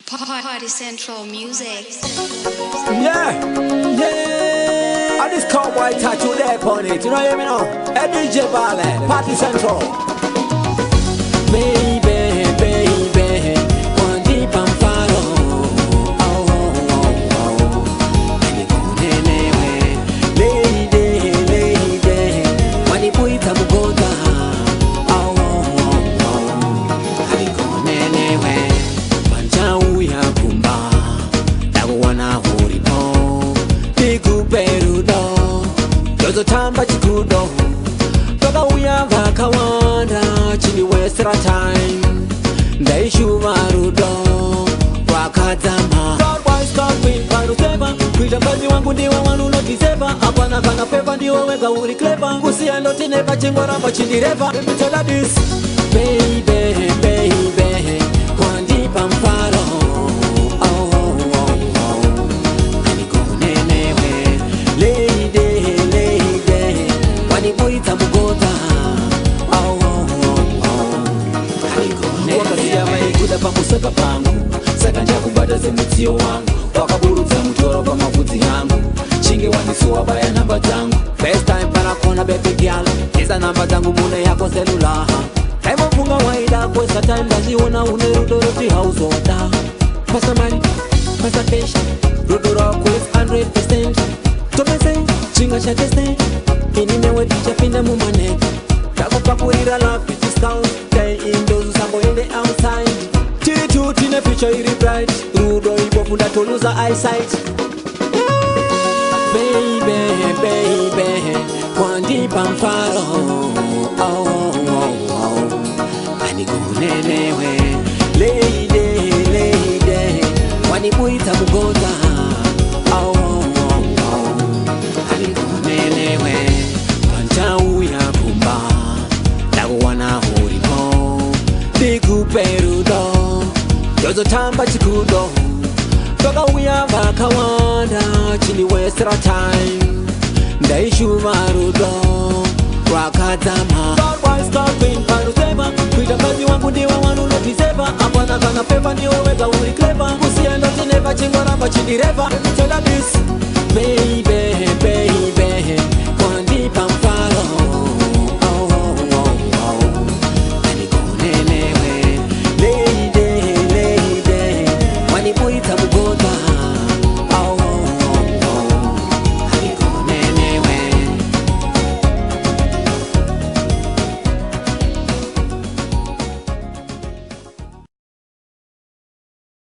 Party Central Music. Yeah, yeah. I just call white tattoo there on it. You know what I mean? A DJ Ballet, Party Central. Baby, baby, one deep and follow. Oh, oh, oh. And you go anywhere. Lady, lady, when you put it up, go down. Oh, oh, oh. And you go anywhere. Tamba chikudo toka uyava kawanda chini westra time ndaishu marudo wakatama God wise God queen paro seva kuita kazi wangu ndiwe wanu notiseva apana kana pepa ndiwe wega uri clever kusia ndoti neka chingora machindireva let me tell you this baby baby kwandi pamfaro pamusaka pangu saka ndakubata semutsiyo wangu wakaburudza mutoro pamavhudzi yangu chinge wanisuwa baya namba dzangu first time panakona baby girl isa namba dzangu mune yako selula taimobvunga waida kwesa time ndaziona une rudo roti hauzoda pasa mari pasa kesha rudo rwako is 100% tomese chinga chatese ini newe tichapinda mumaneti takupakurira love discount day indoors usamboende outside tine future iri bright rudo ibofunda toluza eyesight baby baby kwandi pamfaro oh oh oh anigunenewe lady lady wanibuita mugonda oh oh oh anigunenewe pantau ya kumba ndakuwana huripo dikuperudo Yozo tamba chikudo toka uyava kawanda chini westra time ndaishu marudo wakatama God wise God queen paro seva kuita kazi wangu ndiwe wanu notiseva apana kana pepa ndiwe wega uri clever kusia ndoti neva chingora machindireva let me tell you this baby